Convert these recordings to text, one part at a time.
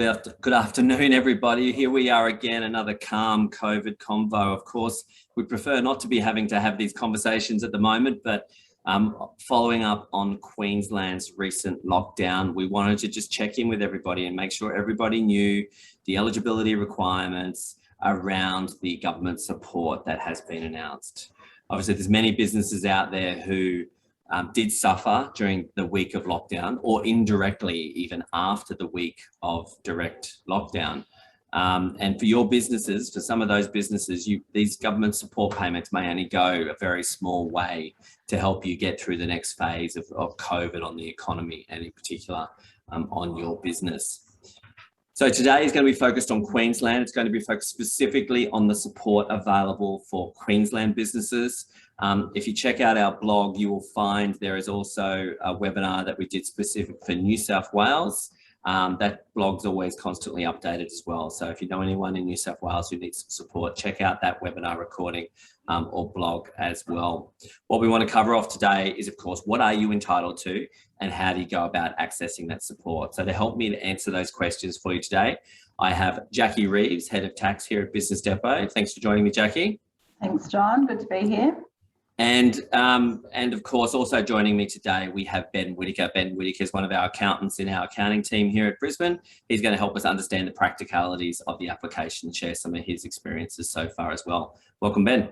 Good afternoon, everybody. Here we are again, another calm COVID convo. Of course, we prefer not to be having to have these conversations at the moment, but following up on Queensland's recent lockdown, we wanted to just check in with everybody and make sure everybody knew the eligibility requirements around the government support that has been announced. Obviously, there's many businesses out there who did suffer during the week of lockdown, or indirectly even after the week of direct lockdown. And for your businesses, for some of those businesses, these government support payments may only go a very small way to help you get through the next phase of COVID on the economy, and in particular on your business. So today is going to be focused on Queensland. It's going to be focused specifically on the support available for Queensland businesses. If you check out our blog, you will find there is also a webinar that we did specific for New South Wales. That blog's always constantly updated as well. So if you know anyone in New South Wales who needs some support, check out that webinar recording or blog as well. What we want to cover off today is, of course, what are you entitled to and how do you go about accessing that support? So to help me to answer those questions for you today, I have Jacquii Reeves, Head of Tax here at Business Depot. Thanks for joining me, Jacquii. Thanks, John. Good to be here. And of course, also joining me today, we have Ben Whittaker. Ben Whittaker is one of our accountants in our accounting team here at Brisbane. He's going to help us understand the practicalities of the application and share some of his experiences so far as well. Welcome, Ben.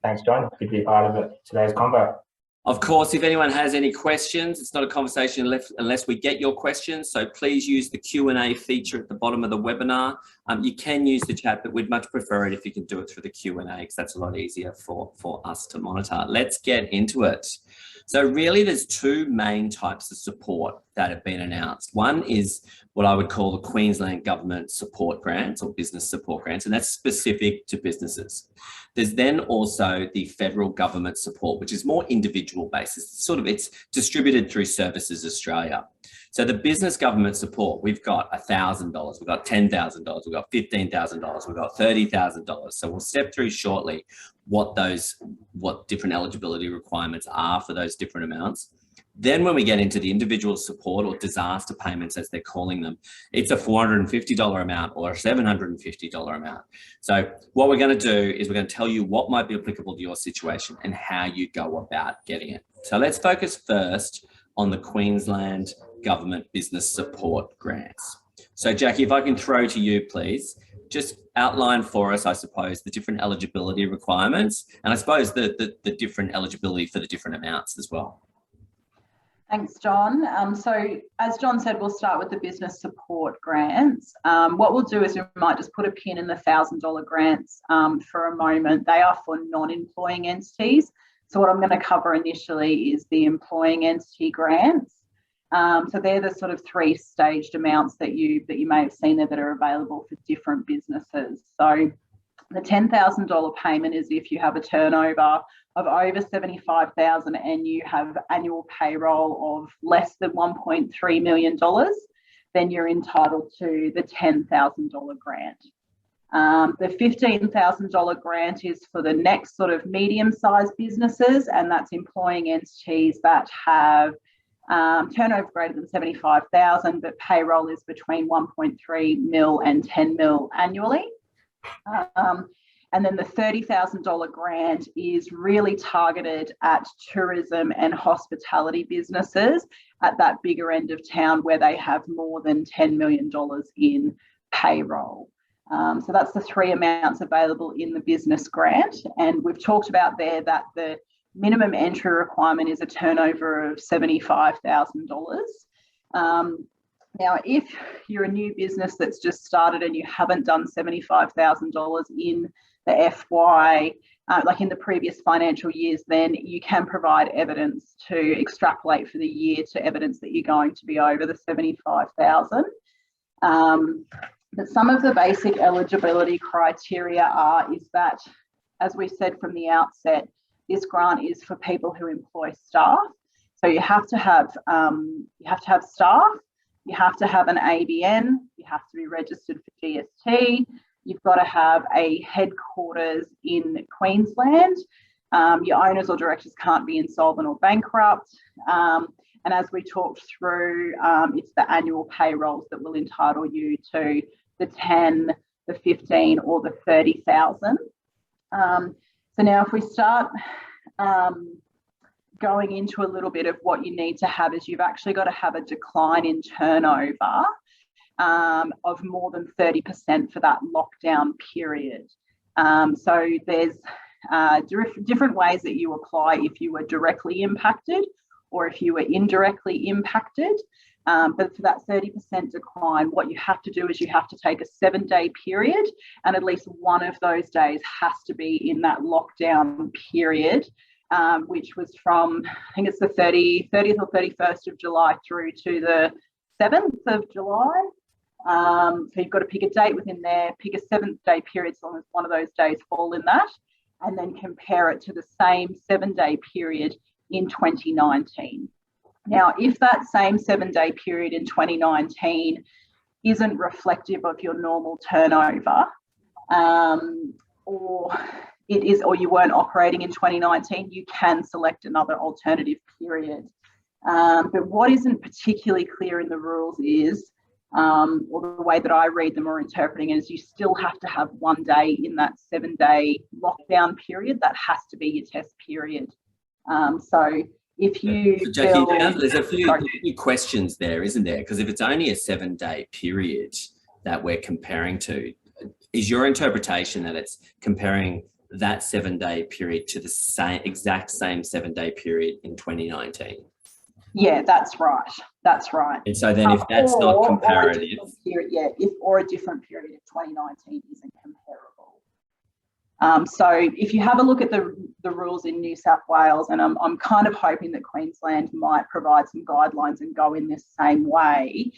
Thanks, John. Good to be part of today's convo. Of course, if anyone has any questions, it's not a conversation unless we get your questions. So please use the Q&A feature at the bottom of the webinar. You can use the chat, but we'd much prefer it if you can do it through the Q&A because that's a lot easier for us to monitor. Let's get into it. So really, there's two main types of support that have been announced. One is what I would call the Queensland Government Support Grants or Business Support Grants, and that's specific to businesses. There's then also the federal government support, which is more individual basis. It's distributed through Services Australia. So the business government support, we've got $1,000, we've got $10,000, we've got $15,000, we've got $30,000. So we'll step through shortly what different eligibility requirements are for those different amounts. Then when we get into the individual support or disaster payments, as they're calling them, it's a $450 amount or a $750 amount. So what we're going to do is we're going to tell you what might be applicable to your situation and how you go about getting it. So let's focus first on the Queensland Government Business Support Grants. So Jacquii, if I can throw to you, please, just outline for us, I suppose, the different eligibility requirements and I suppose the different eligibility for the different amounts as well. Thanks, John. So as John said, we'll start with the business support grants. What we'll do is we might just put a pin in the $1,000 grants for a moment. They are for non-employing entities. So what I'm going to cover initially is the employing entity grants. So they're the sort of three-staged amounts that you may have seen there that are available for different businesses. So the $10,000 payment is if you have a turnover of over $75,000 and you have annual payroll of less than $1.3 million, then you're entitled to the $10,000 grant. The $15,000 grant is for the next sort of medium-sized businesses, and that's employing entities that have turnover greater than $75,000, but payroll is between 1.3 mil and 10 mil annually. And then the $30,000 grant is really targeted at tourism and hospitality businesses at that bigger end of town where they have more than $10 million in payroll. So that's the three amounts available in the business grant. And we've talked about there that the minimum entry requirement is a turnover of $75,000. Now, if you're a new business that's just started and you haven't done $75,000 in the FY, like in the previous financial years, then you can provide evidence to extrapolate for the year to evidence that you're going to be over the $75,000. But some of the basic eligibility criteria is that, as we said from the outset, this grant is for people who employ staff. So you have to have staff. You have to have an ABN, you have to be registered for GST, you've got to have a headquarters in Queensland, your owners or directors can't be insolvent or bankrupt, and And as we talked through, it's the annual payrolls that will entitle you to the 10, the 15 or the 30,000. So now if we start going into a little bit of what you need to have, is you've actually got to have a decline in turnover of more than 30% for that lockdown period. So there's different ways that you apply if you were directly impacted or if you were indirectly impacted. But for that 30% decline, what you have to do is you have to take a 7-day period, and at least one of those days has to be in that lockdown period, which was from, I think it's the 30th or 31st of July through to the 7th of July. So you've got to pick a date within there, pick a 7-day period so long as one of those days fall in that, and then compare it to the same 7-day period in 2019. Now, if that same 7-day period in 2019 isn't reflective of your normal turnover, or you weren't operating in 2019, you can select another alternative period. But what isn't particularly clear in the rules is, or the way that I read them or interpreting it, is you still have to have 1 day in that 7-day lockdown period. That has to be your test period. So if you Jacquii, there's a few questions there, isn't there? Because if it's only a 7-day period that we're comparing to, is your interpretation that it's comparing that 7-day period to the exact same 7-day period in 2019? Yeah, that's right. That's right. And so then if that's not comparative, or a different period if 2019 isn't comparable. So if you have a look at the rules in New South Wales, and I'm kind of hoping that Queensland might provide some guidelines and go in this same way,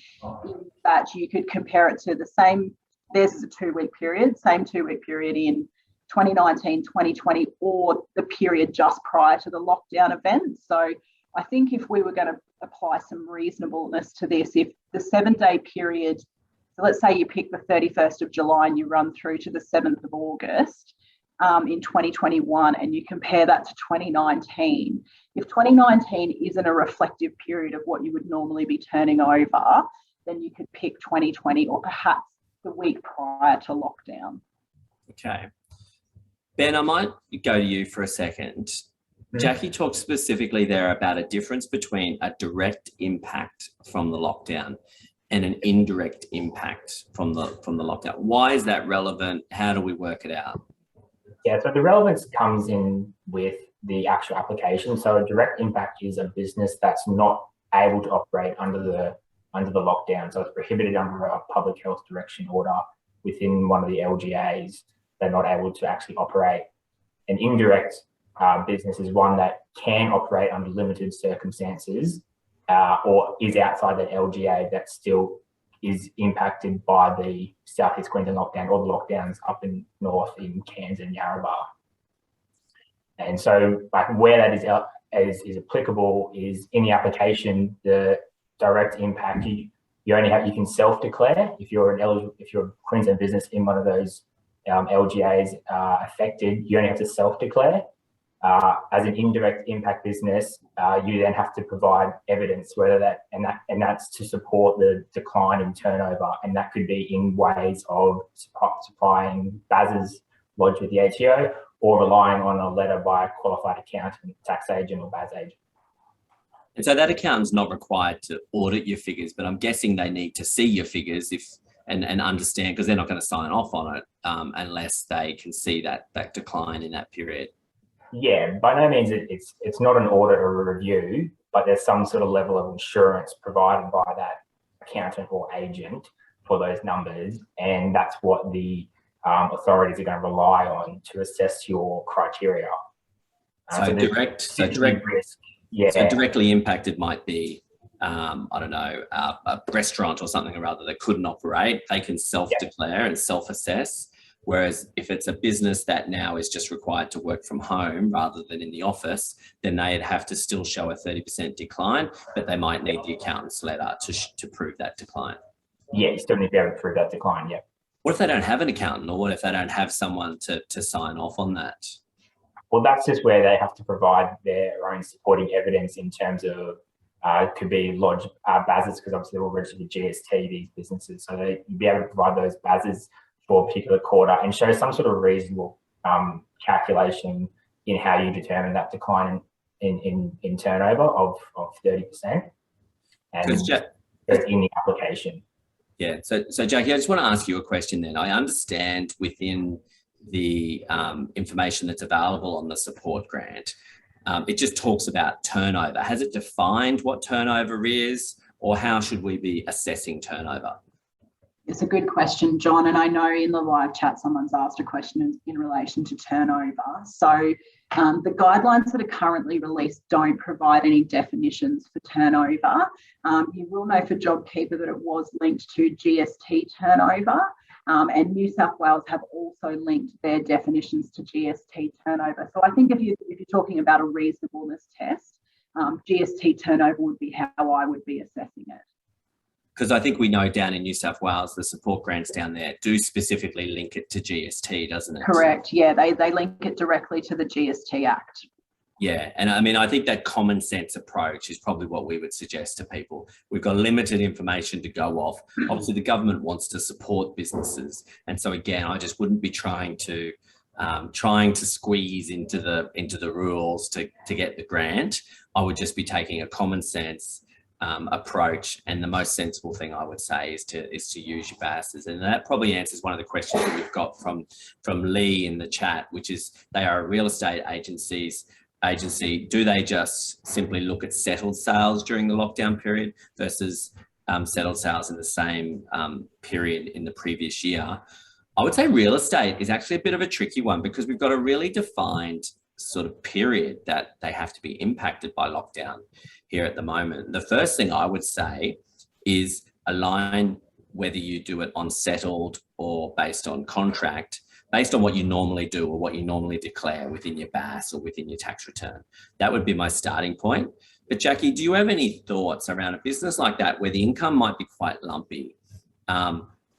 that you could compare it to the same, this is a 2-week period, same 2-week period in 2019, 2020, or the period just prior to the lockdown event. So I think if we were going to apply some reasonableness to this, if the 7-day period, so let's say you pick the 31st of July and you run through to the 7th of August in 2021, and you compare that to 2019, if 2019 isn't a reflective period of what you would normally be turning over, then you could pick 2020 or perhaps the week prior to lockdown. Okay. Ben, I might go to you for a second. Jacquii talked specifically there about a difference between a direct impact from the lockdown and an indirect impact from the lockdown. Why is that relevant? How do we work it out? Yeah, so the relevance comes in with the actual application. So a direct impact is a business that's not able to operate under the lockdown. So it's prohibited under a public health direction order within one of the LGAs. They're not able to actually operate. An indirect business is one that can operate under limited circumstances or is outside that LGA that still is impacted by the South East Queensland lockdown or the lockdowns up in north in Cairns and Yarrabah. And so like where that is applicable is in the application, the direct impact, you can self-declare if you're a Queensland business in one of those LGAs affected, you only have to self-declare. As an indirect impact business, you then have to provide evidence, and that's to support the decline in turnover, and that could be in ways of supplying BASs lodged with the ATO or relying on a letter by a qualified accountant, tax agent or BAS agent. And so that accountant's not required to audit your figures, but I'm guessing they need to see your figures and understand, because they're not going to sign off on it unless they can see that decline in that period. Yeah, by no means it's not an audit or a review, but there's some sort of level of insurance provided by that accountant or agent for those numbers, and that's what the authorities are going to rely on to assess your criteria. So direct risk. Yeah. So directly impacted might be, I don't know, a restaurant or something or other that couldn't operate. They can self-declare and self-assess. Whereas if it's a business that now is just required to work from home rather than in the office, then they'd have to still show a 30% decline, but they might need the accountant's letter to prove that decline. Yeah, you still need to be able to prove that decline, yeah. What if they don't have an accountant, or what if they don't have someone to sign off on that? Well, that's just where they have to provide their own supporting evidence in terms of could be lodge BASs, because obviously they're all registered with GST, these businesses. So you'd be able to provide those BASs for a particular quarter and show some sort of reasonable calculation in how you determine that decline in turnover of 30%. And in the application. Yeah. So Jacquie, I just want to ask you a question then. I understand within the information that's available on the support grant, it just talks about turnover. Has it defined what turnover is, or how should we be assessing turnover? It's a good question, John. And I know in the live chat, someone's asked a question in relation to turnover. So the guidelines that are currently released don't provide any definitions for turnover. You will know for JobKeeper that it was linked to GST turnover. And New South Wales have also linked their definitions to GST turnover. So I think if you're talking about a reasonableness test, GST turnover would be how I would be assessing it. Because I think we know down in New South Wales, the support grants down there do specifically link it to GST, doesn't it? Correct. Yeah, they link it directly to the GST Act. Yeah, and I mean, I think that common sense approach is probably what we would suggest to people. We've got limited information to go off. Obviously, the government wants to support businesses, and so again, I just wouldn't be trying to squeeze into the rules to get the grant. I would just be taking a common sense approach, and the most sensible thing I would say is to use your BASs, and that probably answers one of the questions that we've got from Lee in the chat, which is they are a real estate agency. Do they just simply look at settled sales during the lockdown period versus settled sales in the same period in the previous year? I would say real estate is actually a bit of a tricky one, because we've got a really defined sort of period that they have to be impacted by lockdown here at the moment. The first thing I would say is align whether you do it on settled or based on contract, based on what you normally do or what you normally declare within your BAS or within your tax return. That would be my starting point. But Jacquie, do you have any thoughts around a business like that where the income might be quite lumpy,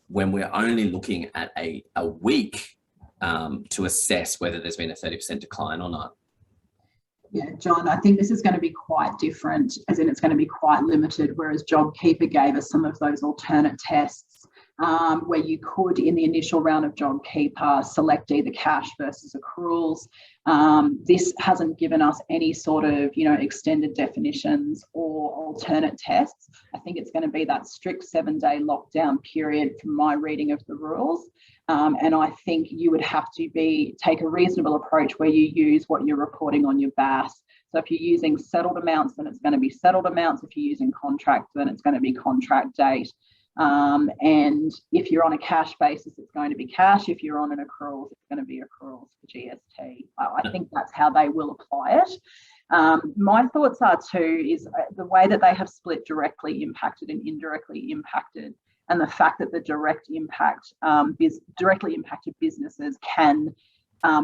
when we're only looking at a week to assess whether there's been a 30% decline or not? Yeah, John, I think this is going to be quite different, as in it's going to be quite limited, whereas JobKeeper gave us some of those alternate tests where you could, in the initial round of JobKeeper, select either cash versus accruals. This hasn't given us any sort of, extended definitions or alternate tests. I think it's going to be that strict 7-day lockdown period from my reading of the rules. And I think you would have to take a reasonable approach where you use what you're reporting on your BAS. So if you're using settled amounts, then it's going to be settled amounts. If you're using contract, then it's going to be contract date. And if you're on a cash basis, it's going to be cash. If you're on an accruals, it's going to be accruals for GST. I think that's how they will apply it. My thoughts are too, is the way that they have split directly impacted and indirectly impacted, and the fact that the directly impacted businesses can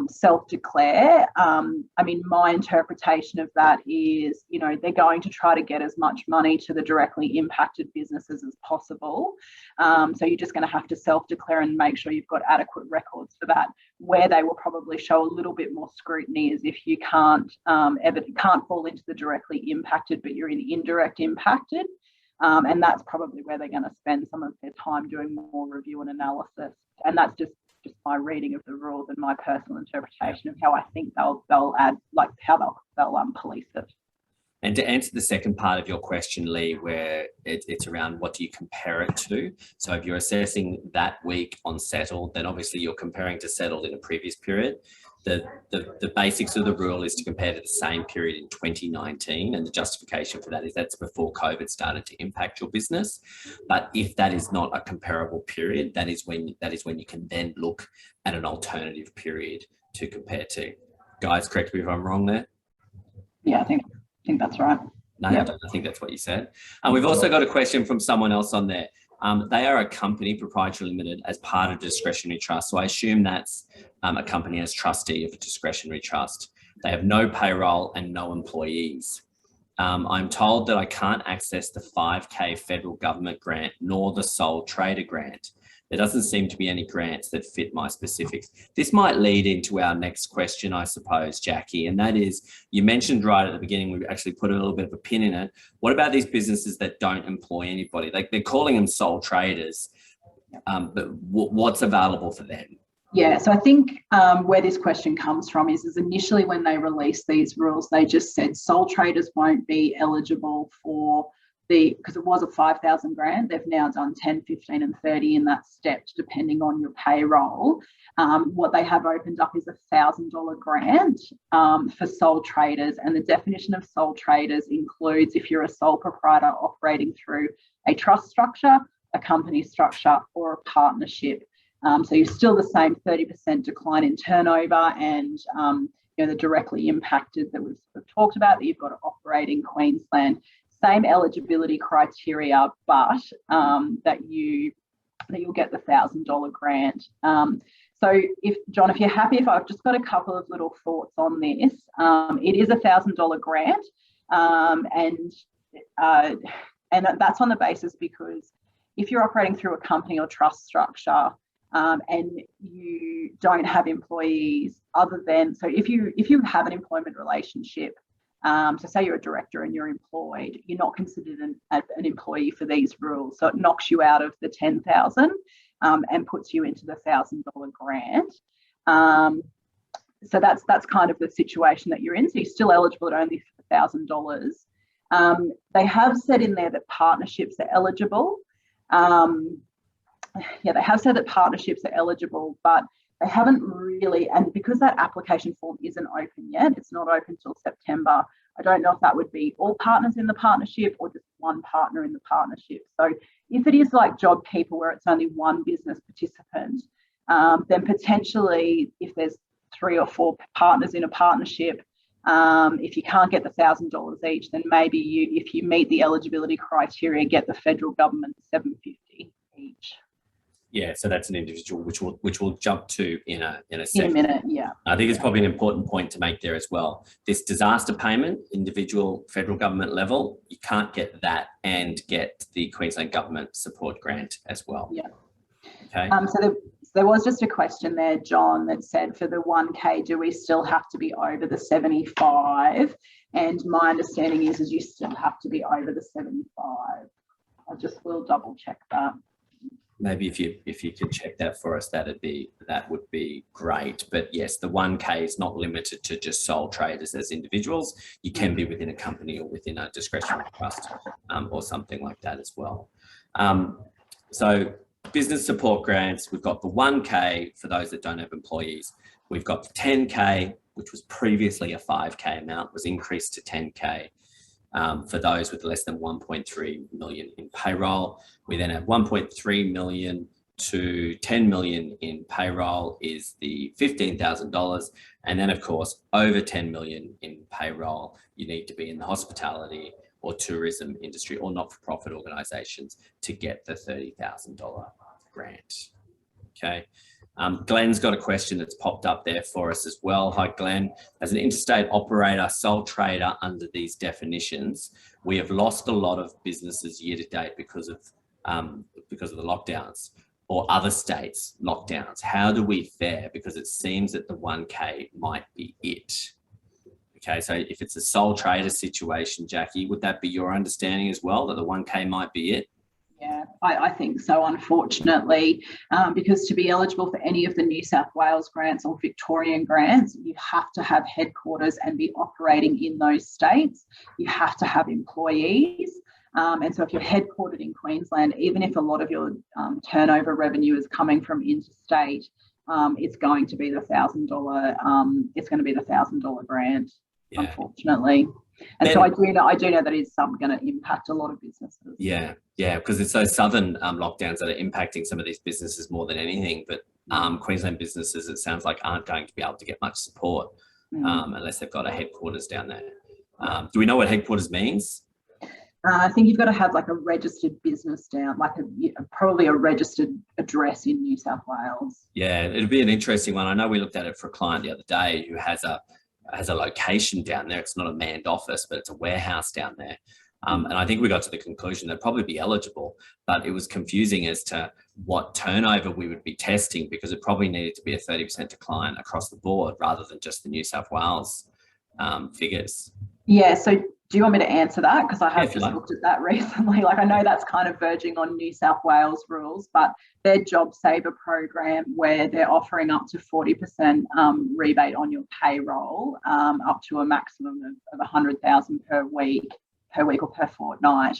self-declare. I mean, my interpretation of that is, they're going to try to get as much money to the directly impacted businesses as possible. So you're just going to have to self-declare and make sure you've got adequate records for that. Where they will probably show a little bit more scrutiny is if you can't fall into the directly impacted, but you're in indirect impacted. And that's probably where they're going to spend some of their time doing more review and analysis. And that's just my reading of the rules and my personal interpretation of how I think they'll add, like how they'll police it. And to answer the second part of your question, Lee, where it's around what do you compare it to? So if you're assessing that week on settled, then obviously you're comparing to settled in a previous period. The basics of the rule is to compare to the same period in 2019, and the justification for that is that's before COVID started to impact your business. But if that is not a comparable period, that is when you can then look at an alternative period to compare to. Guys, correct me if I'm wrong there. Yeah, I think that's right. No, yep. I think that's what you said. And we've also got a question from someone else on there. They are a company, proprietary limited, as part of discretionary trust. So I assume that's a company as trustee of a discretionary trust. They have no payroll and no employees. I'm told that I can't access the $5K federal government grant nor the sole trader grant. There doesn't seem to be any grants that fit my specifics. This might lead into our next question, I suppose, Jacquie, and that is, you mentioned right at the beginning, we actually put a little bit of a pin in it. What about these businesses that don't employ anybody? Like, they're calling them sole traders, but what's available for them? Yeah, so I think where this question comes from is initially when they released these rules, they just said sole traders won't be eligible for because it was a 5,000 grant. They've now done 10, 15 and 30 in that stepped depending on your payroll. What they have opened up is a $1,000 grant for sole traders, and the definition of sole traders includes if you're a sole proprietor operating through a trust structure, a company structure or a partnership. So you're still the same 30% decline in turnover, and they're directly impacted that we've talked about, that you've got to operate in Queensland. Same eligibility criteria, but that you'll get the $1,000 grant. So if you're happy, if I've just got a couple of little thoughts on this, it is a $1,000 grant, and that's on the basis because if you're operating through a company or trust structure, and you don't have employees other than, so if you have an employment relationship, so say you're a director and you're employed, you're not considered an employee for these rules. So it knocks you out of the 10,000 and puts you into the $1,000 grant. So that's kind of the situation that you're in. So you're still eligible at only $1,000. They have said in there that partnerships are eligible. They have said that partnerships are eligible, but they haven't really, and because that application form isn't open yet, it's not open till September, I don't know if that would be all partners in the partnership or just one partner in the partnership. So if it is like JobKeeper where it's only one business participant, then potentially if there's 3 or 4 partners in a partnership, if you can't get the $1,000 each, then maybe if you meet the eligibility criteria, get the federal government $750 each. Yeah, so that's an individual, which we'll jump to in a second. In a minute, yeah. I think it's probably an important point to make there as well. This disaster payment, individual federal government level, you can't get that and get the Queensland government support grant as well. Yeah. Okay. So there was just a question there, John, that said for the 1K, do we still have to be over the 75? And my understanding is you still have to be over the 75. I just will double check that. Maybe if you could check that for us, that would be great. But yes, the 1K is not limited to just sole traders as individuals. You can be within a company or within a discretionary trust or something like that as well. So business support grants, we've got the 1K for those that don't have employees. We've got the 10K, which was previously a 5K amount, was increased to 10K. For those with less than 1.3 million in payroll. We then have 1.3 million to 10 million in payroll is the $15,000. And then of course, over 10 million in payroll, you need to be in the hospitality or tourism industry or not-for-profit organizations to get the $30,000 grant. Okay. Glenn's got a question that's popped up there for us as well. Hi, Glenn. As an interstate operator, sole trader under these definitions, we have lost a lot of businesses year to date because of the lockdowns or other states' lockdowns. How do we fare? Because it seems that the 1K might be it. Okay, so if it's a sole trader situation, Jacquie, would that be your understanding as well, that the 1K might be it? Yeah, I think so, unfortunately, because to be eligible for any of the New South Wales grants or Victorian grants, you have to have headquarters and be operating in those states. You have to have employees. And so if you're headquartered in Queensland, even if a lot of your turnover revenue is coming from interstate, it's going to be the $1,000 grant, yeah. Unfortunately. And so I do know that is going to impact a lot of businesses. Yeah, because it's those southern lockdowns that are impacting some of these businesses more than anything. But Queensland businesses, it sounds like, aren't going to be able to get much support unless they've got a headquarters down there. Do we know what headquarters means? I think you've got to have like a registered business down, like probably a registered address in New South Wales. Yeah, it'd be an interesting one. I know we looked at it for a client the other day who has a location down there. It's not a manned office, but it's a warehouse down there. And I think we got to the conclusion they'd probably be eligible, but it was confusing as to what turnover we would be testing, because it probably needed to be a 30% decline across the board rather than just the New South Wales figures. Yeah, so do you want me to answer that? Because I have Yeah, just looked at that recently. Like, I know that's kind of verging on New South Wales rules, but their JobSaver program, where they're offering up to 40% rebate on your payroll, up to a maximum of 100,000 per week or per fortnight,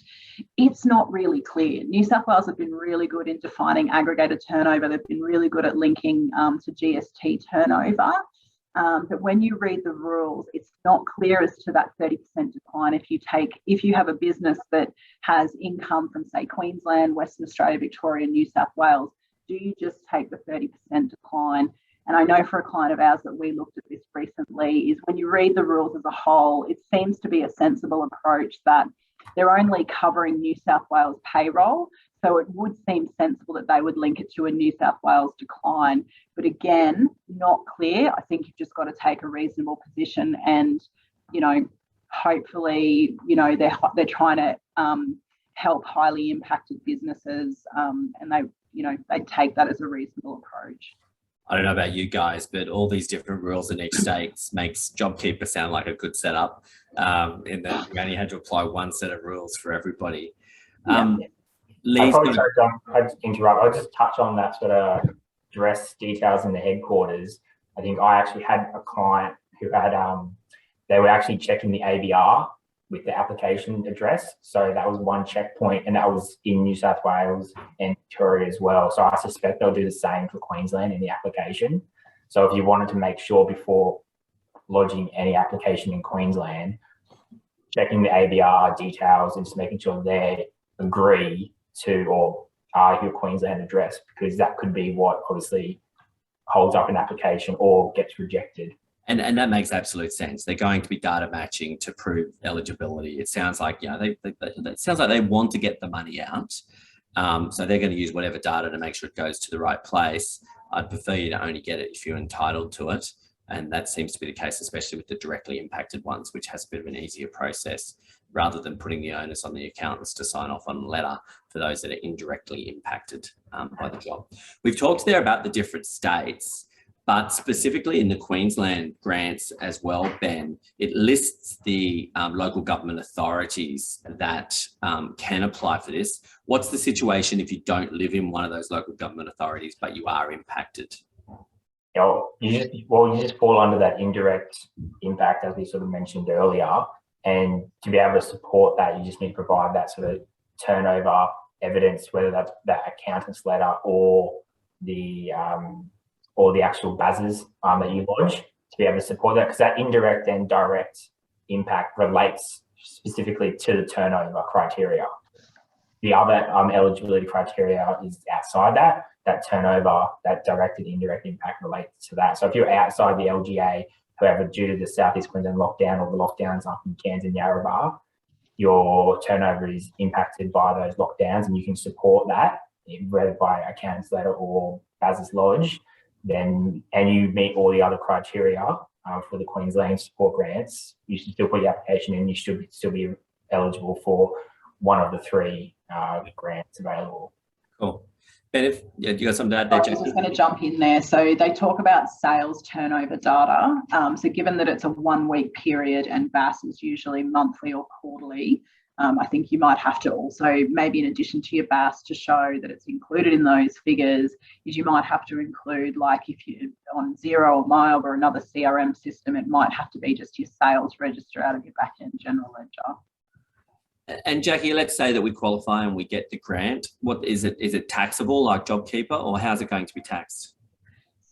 it's not really clear. New South Wales have been really good in defining aggregated turnover. They've been really good at linking to GST turnover. But when you read the rules, it's not clear as to that 30% decline. If you have a business that has income from, say, Queensland, Western Australia, Victoria, New South Wales, do you just take the 30% decline? And I know for a client of ours that we looked at this recently, is when you read the rules as a whole, it seems to be a sensible approach that they're only covering New South Wales payroll. So it would seem sensible that they would link it to a New South Wales decline. But again, not clear. I think you've just got to take a reasonable position and, hopefully, they're trying to help highly impacted businesses, and they take that as a reasonable approach. I don't know about you guys, but all these different rules in each state makes JobKeeper sound like a good setup, in that we only had to apply one set of rules for everybody. Sorry, John, I'd interrupt. I'll just touch on that sort of address details in the headquarters. I think I actually had a client who had, they were actually checking the ABR with the application address. So that was one checkpoint, and that was in New South Wales and Victoria as well. So I suspect they'll do the same for Queensland in the application. So if you wanted to make sure before lodging any application in Queensland, checking the ABR details and just making sure they agree to or are your Queensland address, because that could be what obviously holds up an application or gets rejected. And that makes absolute sense. They're going to be data matching to prove eligibility. It sounds like, it sounds like they want to get the money out. So they're going to use whatever data to make sure it goes to the right place. I'd prefer you to only get it if you're entitled to it. And that seems to be the case, especially with the directly impacted ones, which has a bit of an easier process, rather than putting the onus on the accountants to sign off on a letter for those that are indirectly impacted by the job. We've talked there about the different states, but specifically in the Queensland grants as well, Ben, it lists the local government authorities that can apply for this. What's the situation if you don't live in one of those local government authorities, but you are impacted? You just fall under that indirect impact, as we sort of mentioned earlier. And to be able to support that, you just need to provide that sort of turnover evidence, whether that's that accountant's letter or the actual BASs that you lodge, to be able to support that, because that indirect and direct impact relates specifically to the turnover criteria. The other eligibility criteria is outside that turnover, that direct and indirect impact relates to that. So if you're outside the LGA, however, due to the Southeast Queensland lockdown or the lockdowns up in Cairns and Yarrabah, your turnover is impacted by those lockdowns, and you can support that whether by accountant's letter or BAS's lodge, and you meet all the other criteria for the Queensland support grants, you should still put your application in. You should still be eligible for one of the three grants available. Cool. Ben, you got something to add there, Jacquie? I was just going to jump in there. So they talk about sales turnover data. So given that it's a 1 week period and BAS is usually monthly or quarterly, I think you might have to also, maybe in addition to your BAS, to show that it's included in those figures, is you might have to include, like if you're on Xero or Mild or another CRM system, it might have to be just your sales register out of your back-end general ledger. And Jacquie, let's say that we qualify and we get the grant. What is it? Is it taxable like JobKeeper, or how's it going to be taxed?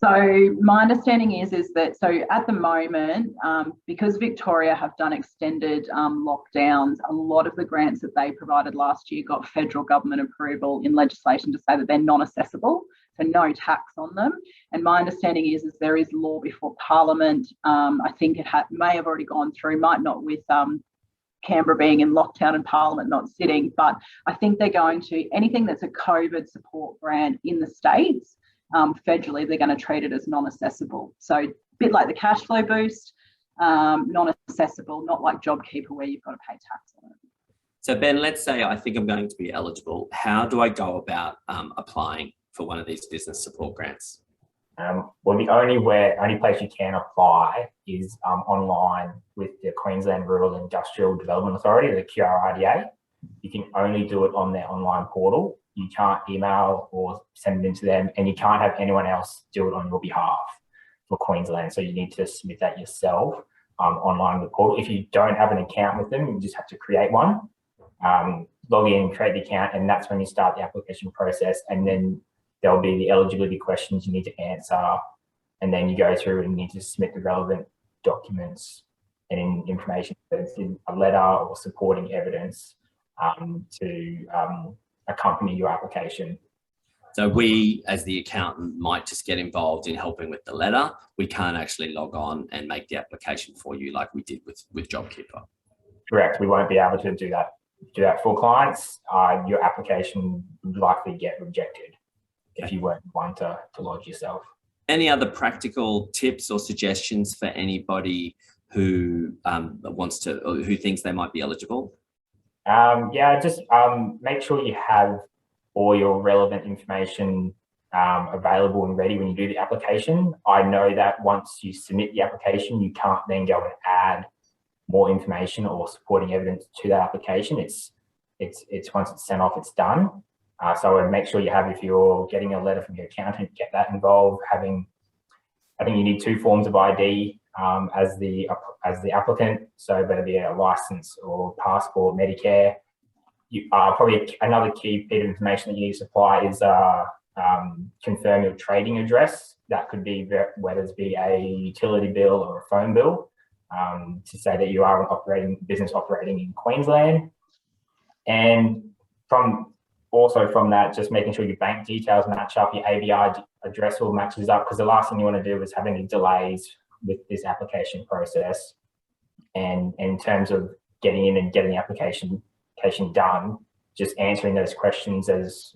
So my understanding is that, so at the moment, because Victoria have done extended lockdowns, a lot of the grants that they provided last year got federal government approval in legislation to say that they're non-assessable, so no tax on them. And my understanding is there is law before Parliament. I think it may have already gone through, might not with Canberra being in lockdown and Parliament not sitting, but I think they're going to, anything that's a COVID support grant in the States, federally, they're going to treat it as non-assessable. So a bit like the cash flow boost, non-assessable, not like JobKeeper where you've got to pay tax on it. So Ben, let's say I think I'm going to be eligible. How do I go about applying for one of these business support grants? Well, the only place you can apply is online with the Queensland Rural Industrial Development Authority, the QRIDA. You can only do it on their online portal. You can't email or send it into them, and you can't have anyone else do it on your behalf for Queensland. So you need to submit that yourself online with the portal. If you don't have an account with them, you just have to create one, log in, create the account, and that's when you start the application process. And then there'll be the eligibility questions you need to answer, and then you go through and you need to submit the relevant documents and information, in a letter or supporting evidence to accompany your application. So we, as the accountant, might just get involved in helping with the letter. We can't actually log on and make the application for you like we did with JobKeeper. Correct. We won't be able to do that for clients. Your application would likely get rejected if you weren't one to lodge yourself. Any other practical tips or suggestions for anybody who who thinks they might be eligible? Just make sure you have all your relevant information available and ready when you do the application. I know that once you submit the application, you can't then go and add more information or supporting evidence to that application. It's once it's sent off, it's done. So I would make sure you have, if you're getting a letter from your accountant, get that involved. I think you need 2 forms of ID as the applicant. So whether it be a license or passport, Medicare. Probably another key bit of information that you need to supply is confirm your trading address. That could be whether it be a utility bill or a phone bill, to say that you are an business operating in Queensland. And from that, just making sure your bank details match up, your ABI address all matches up, because the last thing you want to do is have any delays with this application process. And in terms of getting in and getting the application done, just answering those questions as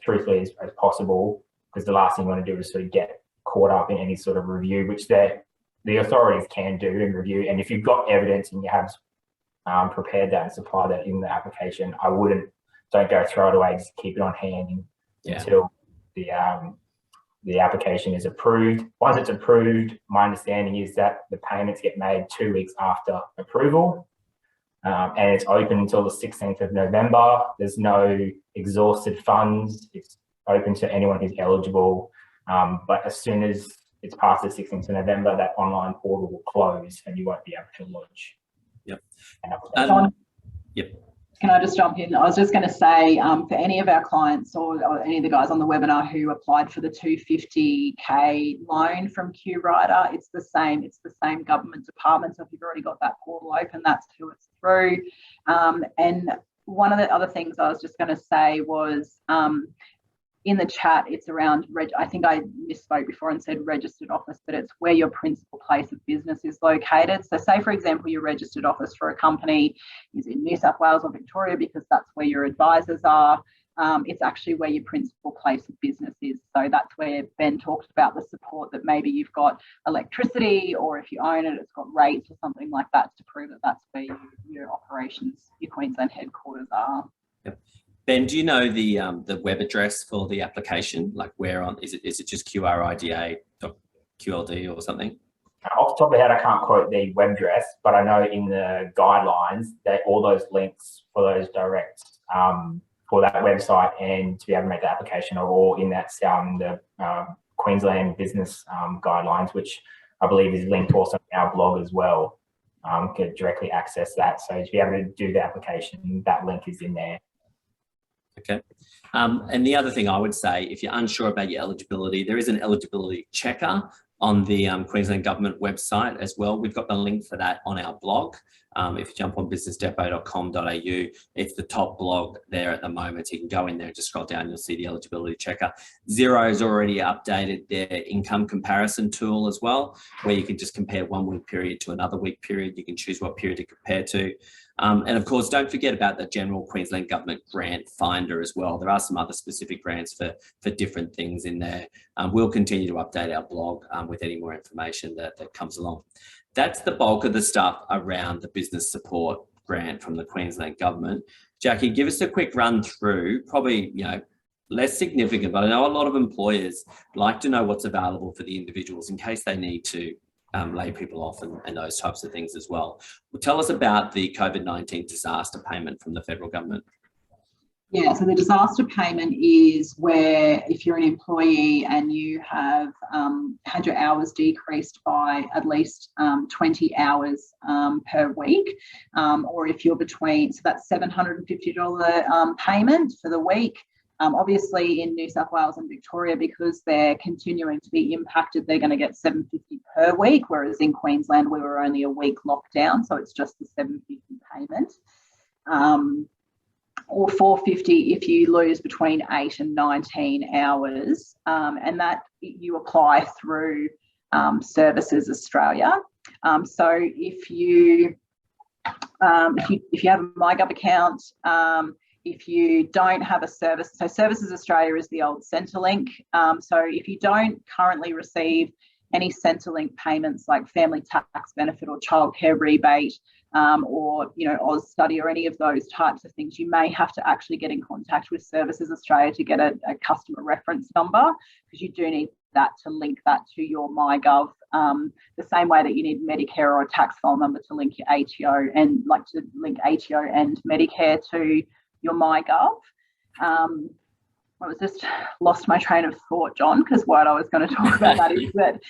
truthfully as possible, because the last thing you want to do is sort of get caught up in any sort of review, which the authorities can do and review. And if you've got evidence and you have prepared that and supply that in the application, don't go throw it away, just keep it on hand until the application is approved. Once it's approved, my understanding is that the payments get made 2 weeks after approval. And it's open until the 16th of November. There's no exhausted funds. It's open to anyone who's eligible. But as soon as it's past the 16th of November, that online portal will close and you won't be able to lodge. Yep. Yep. Can I just jump in? I was just going to say, for any of our clients or any of the guys on the webinar who applied for the 250K loan from QRider, it's the same government department. So if you've already got that portal open, that's who it's through. And one of the other things I was just going to say was, in the chat, it's around, I think I misspoke before and said registered office, but it's where your principal place of business is located. So say, for example, your registered office for a company is in New South Wales or Victoria, because that's where your advisors are. It's actually where your principal place of business is. So that's where Ben talked about the support, that maybe you've got electricity, or if you own it, it's got rates or something like that to prove that that's where your operations, your Queensland headquarters are. Yep. Ben, do you know the web address for the application? Like where on, is it just QRIDA.QLD or something? Off the top of my head, I can't quote the web address, but I know in the guidelines that all those links for those direct for that website and to be able to make the application are all in that the Queensland business guidelines, which I believe is linked also in our blog as well. Can directly access that. So to be able to do the application, that link is in there. Okay. And the other thing I would say, if you're unsure about your eligibility, there is an eligibility checker on the Queensland Government website as well. We've got the link for that on our blog. If you jump on businessdepot.com.au, it's the top blog there at the moment. So you can go in there and just scroll down, you'll see the eligibility checker. Xero's already updated their income comparison tool as well, where you can just compare 1 week period to another week period. You can choose what period to compare to. And of course, don't forget about the general Queensland Government grant finder as well. There are some other specific grants for different things in there. We'll continue to update our blog with any more information that comes along. That's the bulk of the stuff around the business support grant from the Queensland government. Jacquie, give us a quick run through, probably, less significant, but I know a lot of employers like to know what's available for the individuals in case they need to lay people off and those types of things as well. Well, tell us about the COVID-19 disaster payment from the federal government. Yeah, so the disaster payment is where if you're an employee and you have had your hours decreased by at least 20 hours per week, or if you're between, so that's $750 payment for the week. Obviously in New South Wales and Victoria, because they're continuing to be impacted, they're going to get $750 per week, whereas in Queensland we were only a week lockdown, so it's just the $750 payment. Or $450 if you lose between 8 and 19 hours, and that you apply through Services Australia. So if you have a MyGov account, if you don't have a service, so Services Australia is the old Centrelink. So if you don't currently receive any Centrelink payments like family tax benefit or childcare rebate, or Oz Study or any of those types of things, you may have to actually get in contact with Services Australia to get a customer reference number, because you do need that to link that to your MyGov, the same way that you need Medicare or a tax file number to link your ATO and to link ATO and Medicare to your MyGov. I was just lost my train of thought, John, because what I was going to talk about that is that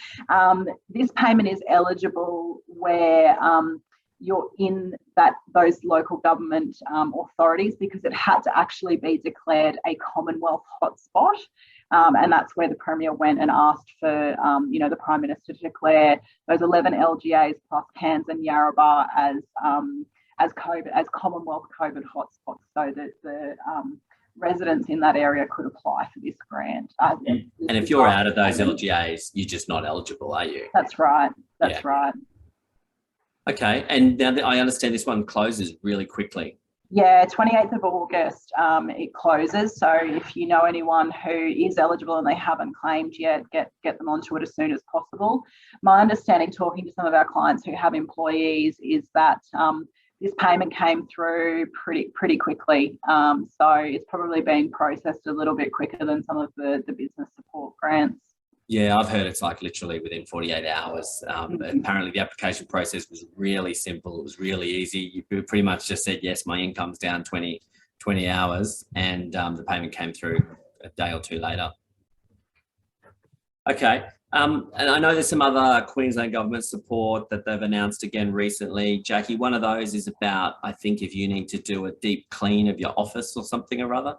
this payment is eligible where you're in those local government authorities, because it had to actually be declared a Commonwealth hotspot, and that's where the Premier went and asked for the Prime Minister to declare those 11 LGAs plus Cairns and Yarrabah as Commonwealth COVID hotspots, so that the residents in that area could apply for this grant. And if you're out of those LGAs, you're just not eligible, are you? That's right. That's right. Okay, and now I understand this one closes really quickly. Yeah, 28th of August it closes. So if you know anyone who is eligible and they haven't claimed yet, get them onto it as soon as possible. My understanding, talking to some of our clients who have employees, is that this payment came through pretty quickly. So it's probably being processed a little bit quicker than some of the business support grants. Yeah, I've heard it's like literally within 48 hours. Apparently the application process was really simple. It was really easy. You pretty much just said, yes, my income's down 20 hours, and the payment came through a day or two later. Okay. And I know there's some other Queensland government support that they've announced again recently. Jacquie, one of those is about, I think, if you need to do a deep clean of your office or something or other.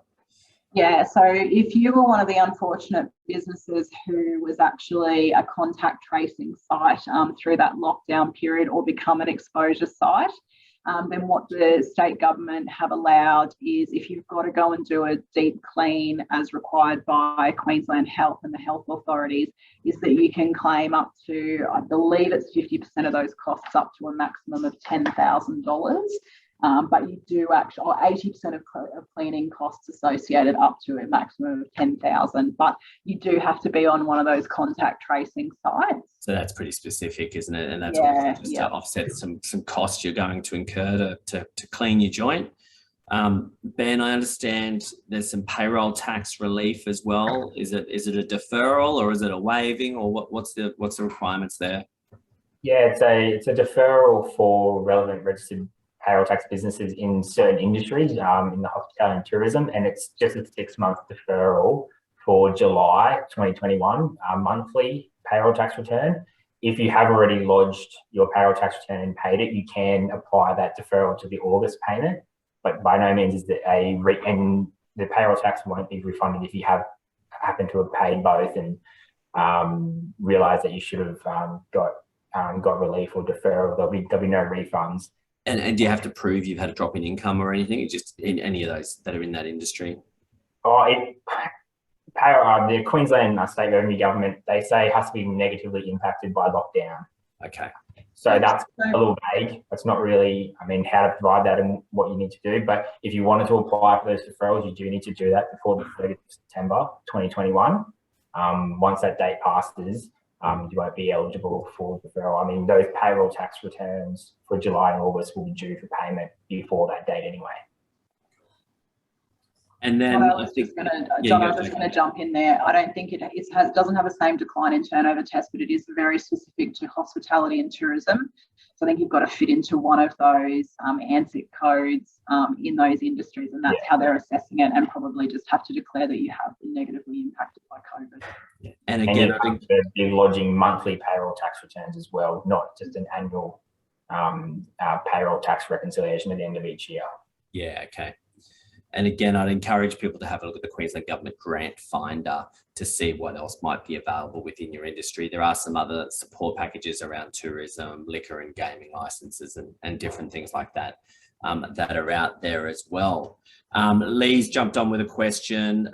Yeah, so if you were one of the unfortunate businesses who was actually a contact tracing site through that lockdown period, or become an exposure site, then what the state government have allowed is, if you've got to go and do a deep clean as required by Queensland Health and the health authorities, is that you can claim up to, I believe it's 50% of those costs, up to a maximum of $10,000. But you do actually, or 80% of cleaning costs associated up to a maximum of 10,000. But you do have to be on one of those contact tracing sites. So that's pretty specific, isn't it? And that's to offset some costs you're going to incur to clean your joint. Ben, I understand there's some payroll tax relief as well. Is it a deferral, or is it a waiving, or what's the requirements there? Yeah, it's a deferral for relevant registered payroll tax businesses in certain industries, in the hospitality and tourism, and it's just a 6-month deferral for July 2021 monthly payroll tax return. If you have already lodged your payroll tax return and paid it, you can apply that deferral to the August payment, but by no means is it and the payroll tax won't be refunded if you have happened to have paid both and realise that you should have got relief or deferral. There'll be no refunds. And do you have to prove you've had a drop in income or anything? Or just in any of those that are in that industry? The Queensland state revenue government, they say it has to be negatively impacted by lockdown. Okay. So that's a little vague. That's not really, how to provide that and what you need to do. But if you wanted to apply for those deferrals, you do need to do that before the 30th of September 2021. Once that date passes, you won't be eligible for deferral. I mean, those payroll tax returns for July and August will be due for payment before that date anyway. And then John, I was just going to jump in there. I don't think it doesn't have the same decline in turnover test, but it is very specific to hospitality and tourism. So I think you've got to fit into one of those ANSIC codes in those industries, and that's how they're assessing it, and probably just have to declare that you have been negatively impacted by COVID. Yeah. And again, I think they'll be lodging monthly payroll tax returns as well, not just an annual payroll tax reconciliation at the end of each year. Yeah, okay. And again, I'd encourage people to have a look at the Queensland Government Grant Finder to see what else might be available within your industry. There are some other support packages around tourism, liquor and gaming licenses and different things like that that are out there as well. Lee's jumped on with a question.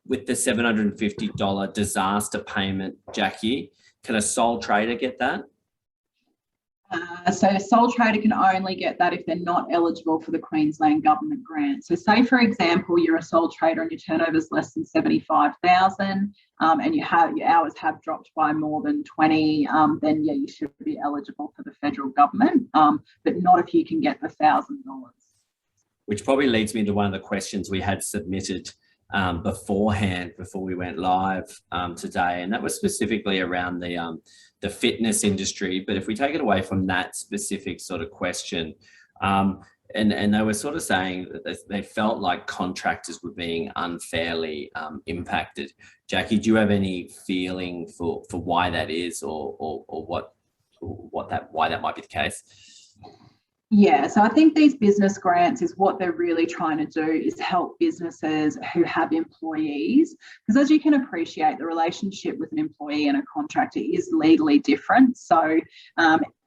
With the $750 disaster payment, Jacquie, can a sole trader get that? So a sole trader can only get that if they're not eligible for the Queensland Government grant. So say, for example, you're a sole trader and your turnover is less than 75,000 and your hours have dropped by more than 20, then yeah, you should be eligible for the federal government, but not if you can get the $1,000. Which probably leads me to one of the questions we had submitted beforehand, before we went live today, and that was specifically around the fitness industry. But if we take it away from that specific sort of question, and they were sort of saying that they felt like contractors were being unfairly impacted. Jacquie, do you have any feeling for why that is, or why that might be the case? Yeah, so I think these business grants is what they're really trying to do is help businesses who have employees, because as you can appreciate, the relationship with an employee and a contractor is legally different. So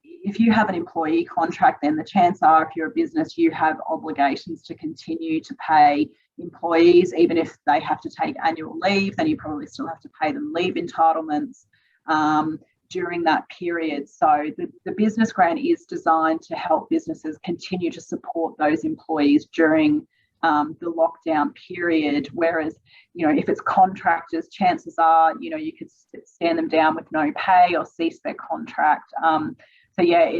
if you have an employee contract, then the chance are, if you're a business, you have obligations to continue to pay employees, even if they have to take annual leave, then you probably still have to pay them leave entitlements during that period. So the business grant is designed to help businesses continue to support those employees during the lockdown period. Whereas, you know, if it's contractors, chances are, you know, you could stand them down with no pay or cease their contract. So yeah,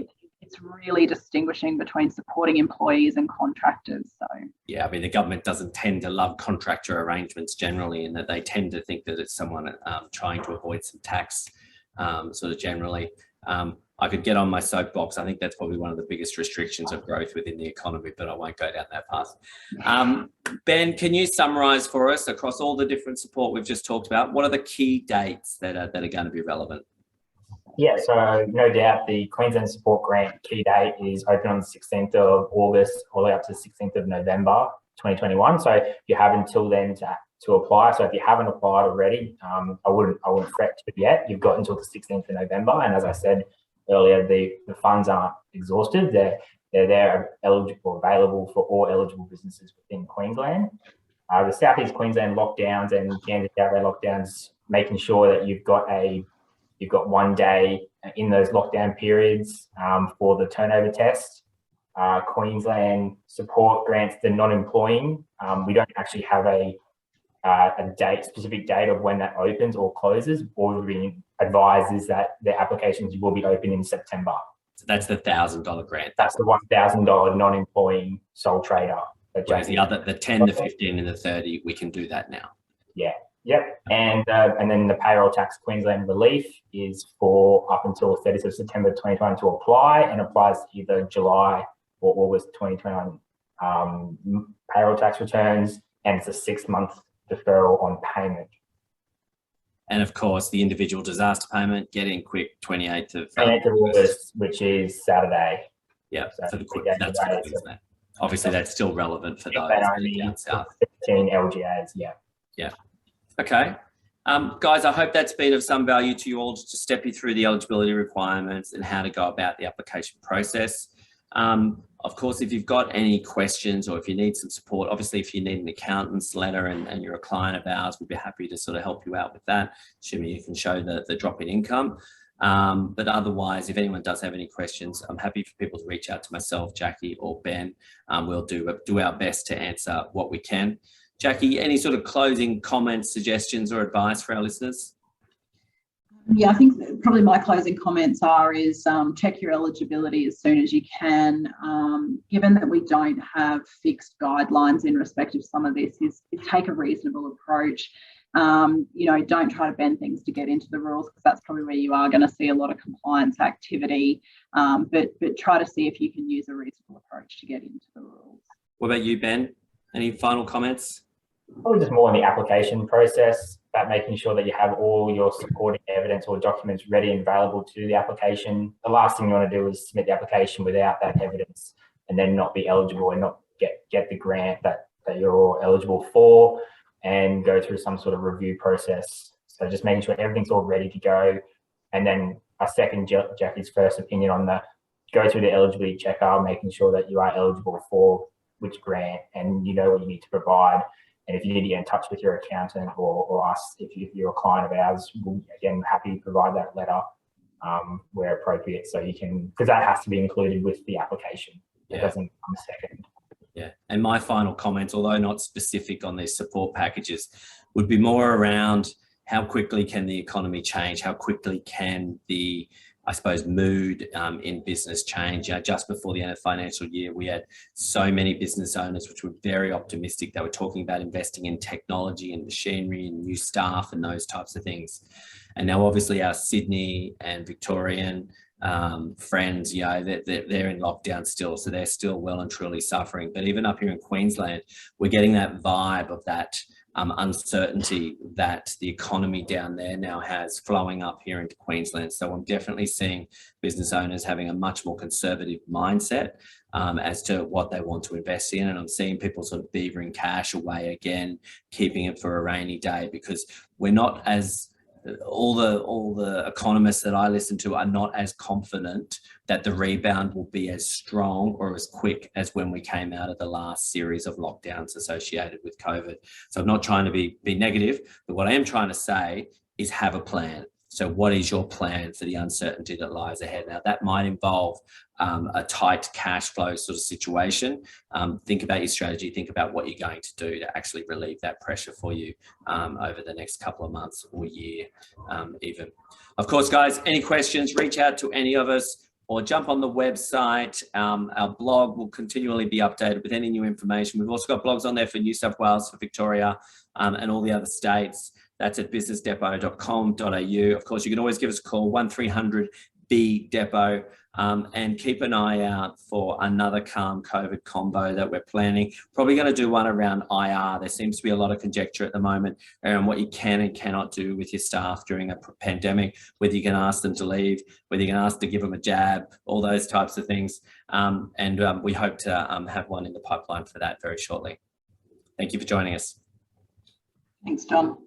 it's really distinguishing between supporting employees and contractors. So yeah, I mean, the government doesn't tend to love contractor arrangements generally, in that they tend to think that it's someone trying to avoid some tax. Sort of generally, I could get on my soapbox. I think that's probably one of the biggest restrictions of growth within the economy, but I won't go down that path. Ben, can you summarise for us across all the different support we've just talked about? What are the key dates that are going to be relevant? Yeah, so no doubt the Queensland Support Grant key date is open on the 16th of August all the way up to the 16th of November 2021. So you have until then to apply. So if you haven't applied already, I wouldn't fret to yet. You've got until the 16th of November. And as I said earlier, the funds aren't exhausted. They're there, eligible, available for all eligible businesses within Queensland. The South East Queensland lockdowns and Kansas Gateway lockdowns, making sure that you've got 1 day in those lockdown periods for the turnover test. Queensland support grants the non-employing. We don't actually have a specific date of when that opens or closes. All we've been advised is that the applications will be open in September. So that's the $1,000 grant. That's the $1,000 non-employing sole trader. Whereas the 10, the 15 and the 30, we can do that now. Yeah. Yep. And then the Payroll Tax Queensland Relief is for up until 30th of September 2021 to apply, and applies to either July or August 2021 payroll tax returns, and it's a 6-month deferral on payment. And of course, the individual disaster payment, getting quick, 28th of August, which is Saturday. Yeah, so for the quick, that's quick, isn't it? Obviously, that's still relevant for those down south. 15 LGAs, yeah. Yeah. Okay. Guys, I hope that's been of some value to you all, just to step you through the eligibility requirements and how to go about the application process. Of course, if you've got any questions or if you need some support, obviously if you need an accountant's letter and you're a client of ours, we'd be happy to sort of help you out with that, assuming you can show the drop in income. But otherwise, if anyone does have any questions, I'm happy for people to reach out to myself, Jacquie or Ben. We'll do our best to answer what we can. Jacquie, any sort of closing comments, suggestions or advice for our listeners? Yeah, I think probably my closing comments is check your eligibility as soon as you can. Given that we don't have fixed guidelines in respect of some of this, is take a reasonable approach. You know, don't try to bend things to get into the rules, because that's probably where you are going to see a lot of compliance activity. But try to see if you can use a reasonable approach to get into the rules. What about you, Ben? Any final comments? Probably just more on the application process, about making sure that you have all your supporting evidence or documents ready and available to do the application. The last thing you want to do is submit the application without that evidence and then not be eligible and not get the grant that you're eligible for, and go through some sort of review process. So just making sure everything's all ready to go. And then I second Jacquie's first opinion on go through the eligibility checker, making sure that you are eligible for which grant and you know what you need to provide. And if you need to get in touch with your accountant or us, if you're a client of ours, we'll, again, happy to provide that letter where appropriate. So you can, because that has to be included with the application. It doesn't come second. Yeah, and my final comments, although not specific on these support packages, would be more around how quickly can the economy change? How quickly can the, I suppose, mood in business change? Just before the end of the financial year, we had so many business owners which were very optimistic. They were talking about investing in technology and machinery and new staff and those types of things. And now obviously our Sydney and Victorian friends, you know, they're in lockdown still, so they're still well and truly suffering. But even up here in Queensland, we're getting that vibe of that uncertainty that the economy down there now has flowing up here into Queensland. So I'm definitely seeing business owners having a much more conservative mindset as to what they want to invest in. And I'm seeing people sort of beavering cash away again, keeping it for a rainy day, because we're not as, all the economists that I listen to are not as confident that the rebound will be as strong or as quick as when we came out of the last series of lockdowns associated with COVID. So I'm not trying to be negative, but what I am trying to say is have a plan. So what is your plan for the uncertainty that lies ahead? Now that might involve a tight cash flow sort of situation. Think about your strategy, think about what you're going to do to actually relieve that pressure for you over the next couple of months or year even. Of course, guys, any questions, reach out to any of us or jump on the website. Our blog will continually be updated with any new information. We've also got blogs on there for New South Wales, for Victoria, and all the other states. That's at businessdepot.com.au. Of course, you can always give us a call, 1300-B-DEPOT, and keep an eye out for another Calm COVID combo that we're planning. Probably going to do one around IR. There seems to be a lot of conjecture at the moment around what you can and cannot do with your staff during a pandemic, whether you can ask them to leave, whether you can ask to give them a jab, all those types of things. And we hope to have one in the pipeline for that very shortly. Thank you for joining us. Thanks, John.